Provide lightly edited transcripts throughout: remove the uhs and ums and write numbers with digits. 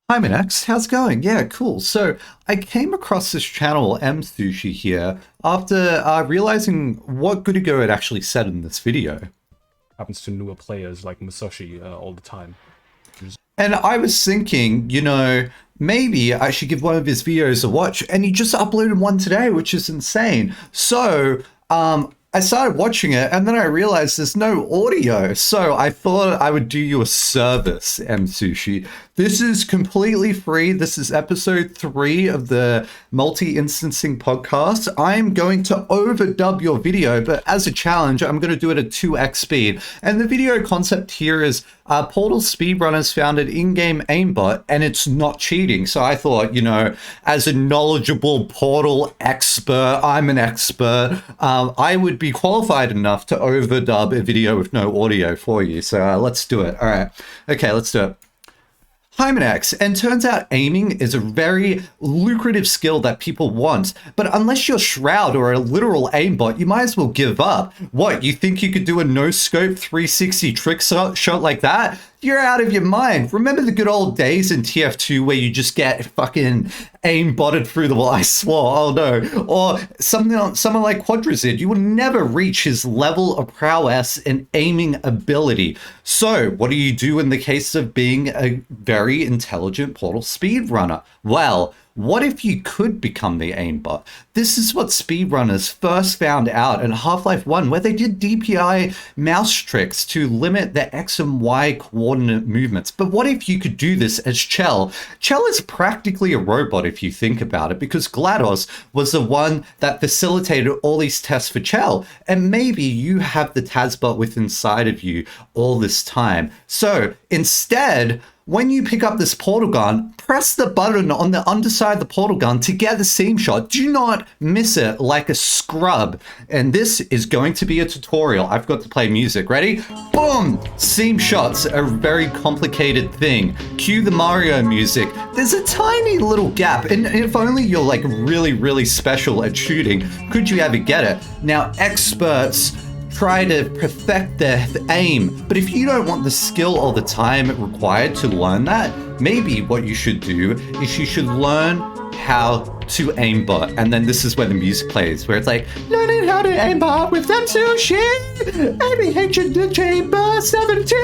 Hi Minax, how's it going? Yeah, cool. So I came across this channel, MSUSHI here, after realizing what Goodigo had actually said in this video. Happens to newer players like Musashi all the time. And I was thinking, maybe I should give one of his videos a watch, and he just uploaded one today, which is insane. So, I started watching it, and then I realized there's no audio. So I thought I would do you a service, MSUSHI. This is completely free. This is episode 3 of the multi-instancing podcast. I'm going to overdub your video, but as a challenge, I'm going to do it at 2x speed. And the video concept here is Portal speedrunners found an in-game aimbot, and it's not cheating. So I thought, as a knowledgeable Portal expert, I'm an expert, I would be qualified enough to overdub a video with no audio for you. So let's do it. All right. Okay, let's do it. Hi Minax, and turns out aiming is a very lucrative skill that people want, but unless you're Shroud or a literal aimbot, you might as well give up. What, you think you could do a no-scope 360 trick shot like that? You're out of your mind. Remember the good old days in TF2 where you just get fucking aimbotted through the wall? I swore, oh no. Or someone like Quadrazid, you will never reach his level of prowess and aiming ability. So what do you do in the case of being a very intelligent Portal speedrunner? Well, what if you could become the aimbot? This is what speedrunners first found out in Half-Life 1, where they did DPI mouse tricks to limit the X and Y coordinate movements. But what if you could do this as Chell? Chell is practically a robot if you think about it, because GLaDOS was the one that facilitated all these tests for Chell. And maybe you have the TASBot within inside of you all this time. So instead, when you pick up this portal gun, press the button on the underside of the portal gun to get the seam shot. Do not miss it like a scrub. And this is going to be a tutorial. I've got to play music. Ready? Boom! Seam shots are a very complicated thing. Cue the Mario music. There's a tiny little gap, and if only you're like really, really special at shooting, could you ever get it? Now, experts try to perfect their aim, but if you don't want the skill all the time required to learn that, maybe what you should do is you should learn how to aimbot. And then this is where the music plays, where it's like, learning how to aimbot with MSUSHI, aiming ancient the chamber 17.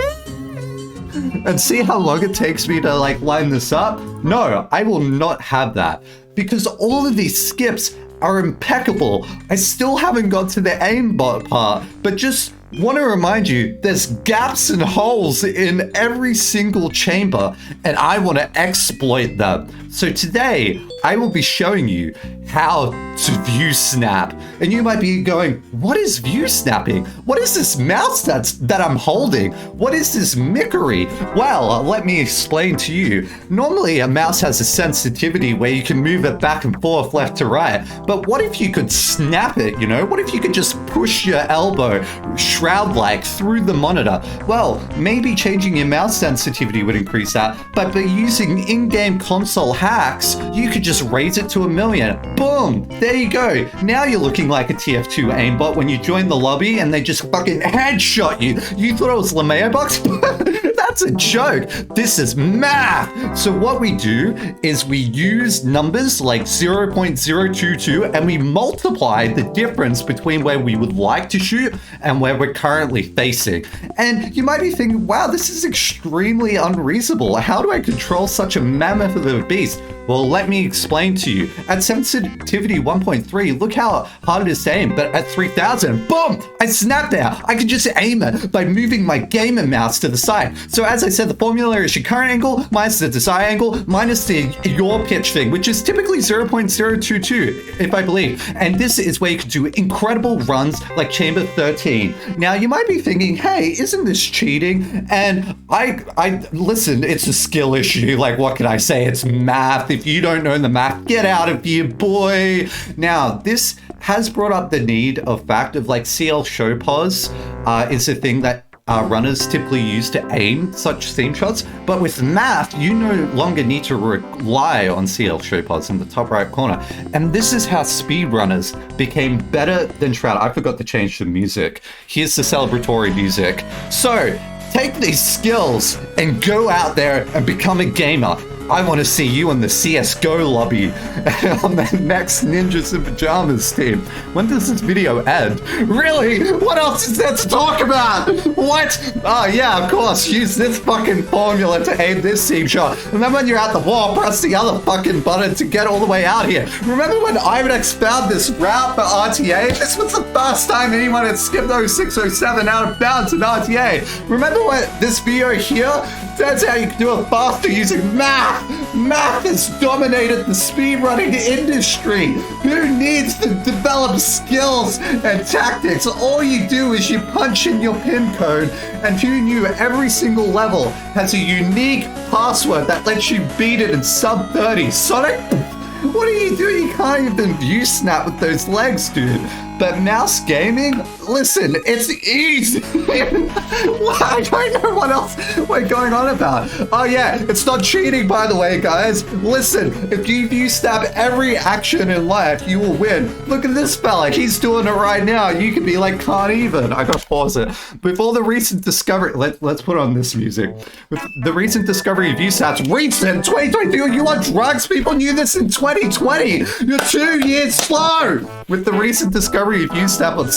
And see how long it takes me to like line this up? No, I will not have that, because all of these skips are impeccable. I still haven't got to the aimbot part, but just want to remind you, there's gaps and holes in every single chamber, and I want to exploit them. So today, I will be showing you how to view snap. And you might be going, what is view snapping? What is this mouse that I'm holding? What is this mickery? Well, let me explain to you. Normally, a mouse has a sensitivity where you can move it back and forth, left to right. But what if you could snap it, What if you could just push your elbow Shroud-like through the monitor? Well, maybe changing your mouse sensitivity would increase that, but by using in-game console hacks, you could just raise it to 1,000,000. Boom! There you go. Now you're looking like a TF2 aimbot when you join the lobby and they just fucking headshot you. You thought it was LeMayo box? That's a joke. This is math. So what we do is we use numbers like 0.022 and we multiply the difference between where we would like to shoot and where we're currently facing. And you might be thinking, wow, this is extremely unreasonable. How do I control such a mammoth of a beast? Well, let me explain to you. At sensitivity 1.3, look how hard it is to aim, but at 3000, boom, I snapped there. I can just aim it by moving my gamer mouse to the side. So as I said, the formula is your current angle minus the desired angle minus your pitch thing, which is typically 0.022, if I believe. And this is where you can do incredible runs like Chamber 13. Now, you might be thinking, hey, isn't this cheating? And I listen, it's a skill issue. Like, what can I say? It's math. If you don't know the math, get out of here, boy. Now, this has brought up the need of fact of like CL show pause is a thing that runners typically use to aim such seam shots, but with math, you no longer need to rely on CL show pause in the top right corner. And this is how speedrunners became better than Shroud. I forgot to change the music. Here's the celebratory music. So, take these skills and go out there and become a gamer. I want to see you in the CSGO lobby on the next Ninjas in Pajamas team. When does this video end? Really? What else is there to talk about? What? Oh yeah, of course. Use this fucking formula to aim this seam shot. And then when you're at the wall, press the other fucking button to get all the way out here. Remember when IMBOT found this route for RTA? This was the first time anyone had skipped 0607 out of bounds in RTA. Remember what this video here? That's how you can do it faster using math. Math has dominated the speedrunning industry. Who needs to develop skills and tactics? All you do is you punch in your pin code, and who knew every single level has a unique password that lets you beat it in sub 30. Sonic, what are you doing? You can't even view snap with those legs, dude. But mouse gaming? Listen, it's easy. I don't know what else we're going on about. Oh yeah, it's not cheating, by the way, guys. Listen, if you view snap every action in life, you will win. Look at this fella. He's doing it right now. You can be like, can't even. I gotta pause it. Before the recent discovery, let's put on this music. With the recent discovery of view stats, recent 2022, you want drugs? People knew this in 2020. You're 2 years slow. With the recent discovery of USTAP on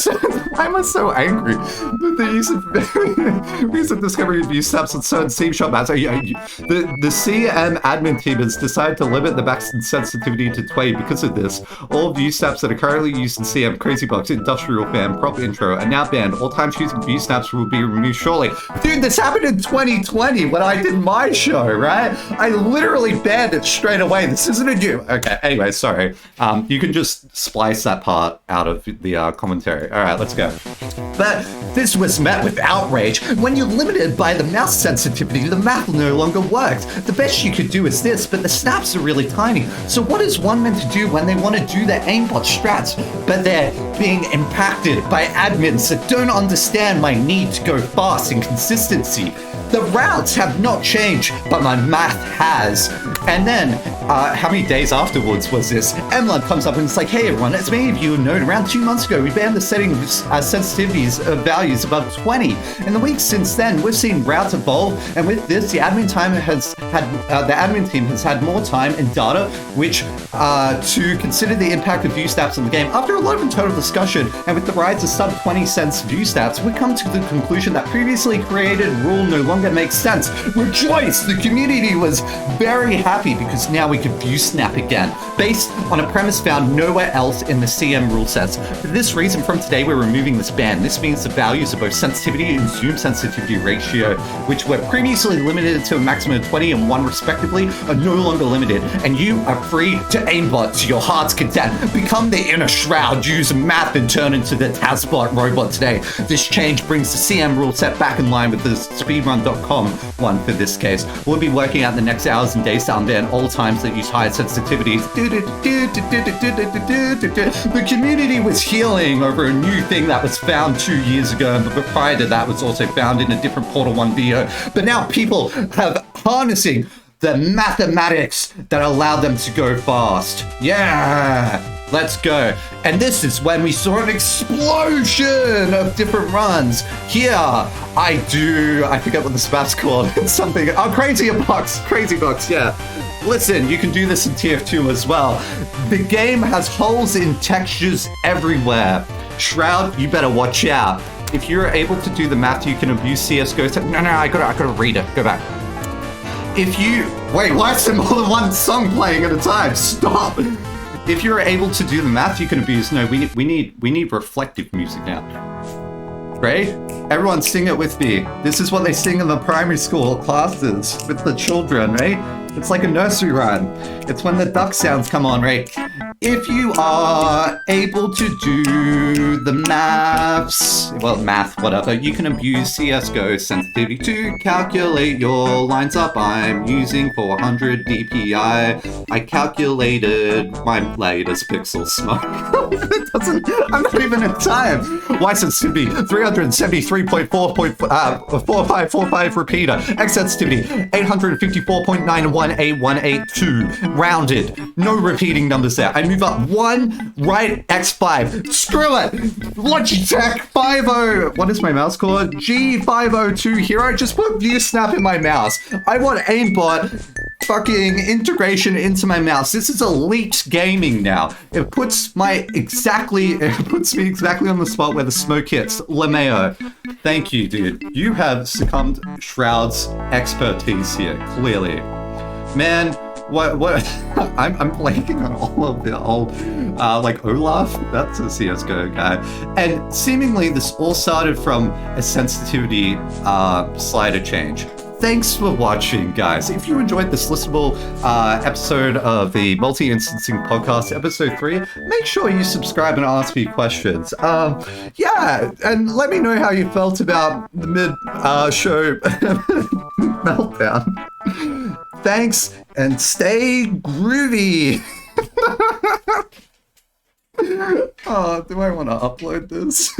why am I so angry? With the recent discovery of USTAPs on certain seam shot maps, the CM admin team has decided to limit the max sensitivity to 20 because of this. All view snaps that are currently used in CM, Crazy Box, Industrial Fan, Prop Intro are now banned. All time choosing view snaps will be removed shortly. Dude, this happened in 2020 when I did my show, right? I literally banned it straight away. This isn't a new... Okay, anyway, sorry. You can just splice that part out of the commentary. All right, let's go. But this was met with outrage. When you're limited by the mouse sensitivity, the math no longer works. The best you could do is this, but the snaps are really tiny. So what is one meant to do when they want to do their aimbot strats, but they're being impacted by admins that don't understand my need to go fast and consistency? The routes have not changed, but my math has. And then, how many days afterwards was this? Emlyn comes up and it's like, hey everyone, as many of you have known, around 2 months ago, we banned the setting of sensitivities of values above 20. In the weeks since then, we've seen routes evolve, and with this, the admin team has had more time and data, which to consider the impact of view stats on the game. After a lot of total discussion, and with the rise of sub 20 cents view stats, we come to the conclusion that previously created rule no longer makes sense. Rejoice! The community was very happy because now we could view snap again, based on a premise found nowhere else in the CM rule sets. For this reason, from today, we're removing this ban. This means the values of both sensitivity and zoom sensitivity ratio, which were previously limited to a maximum of 20 and 1 respectively, are no longer limited, and you are free to aimbot to your heart's content. Become the inner shroud, use math, and turn into the Tazbot robot today. This change brings the CM rule set back in line with the speedrun.com one for this case. We'll be working out the next hours and days to unban all times that use higher sensitivities. The community was healing over a new thing that was found 2 years ago, but prior to that was also found in a different Portal 1 video. But now people have harnessing the mathematics that allow them to go fast. Yeah, let's go. And this is when we saw an explosion of different runs. Here, I forget what this map's called. It's something, Crazy Box, yeah. Listen, you can do this in TF2 as well. The game has holes in textures everywhere. Shroud, you better watch out. If you're able to do the math, you can abuse CSGO. No, I gotta read it. Go back. If you... Wait, why is there more than one song playing at a time? Stop! If you're able to do the math, you can abuse... No, we need reflective music now. Right? Everyone sing it with me. This is what they sing in the primary school classes with the children, right? It's like a nursery rhyme. It's when the duck sounds come on, right? If you are able to do the maths, well, math, whatever, you can abuse CSGO sensitivity to calculate your lines up. I'm using 400 DPI. I calculated my latest pixel smoke. It doesn't, I'm not even in time. Why sensitivity? 374.4545 repeater. X sensitivity, 854.91A182. Rounded. No repeating numbers there. I move up 1, right, X5. Screw it! Logitech 50. What is my mouse called? G502 Hero. Just put view snap in my mouse. I want aimbot fucking integration into my mouse. This is elite gaming now. It puts me exactly on the spot where the smoke hits. LeMayo, thank you, dude. You have succumbed Shroud's expertise here, clearly. Man, what I'm blanking on all of the old like Olaf, that's a CSGO guy. And seemingly this all started from a sensitivity slider change. Thanks for watching, guys. If you enjoyed this listenable episode of the Multi-Instancing Podcast, episode 3, make sure you subscribe and ask me questions. Yeah, and let me know how you felt about the mid-show meltdown. Thanks, and stay groovy. Oh, do I want to upload this?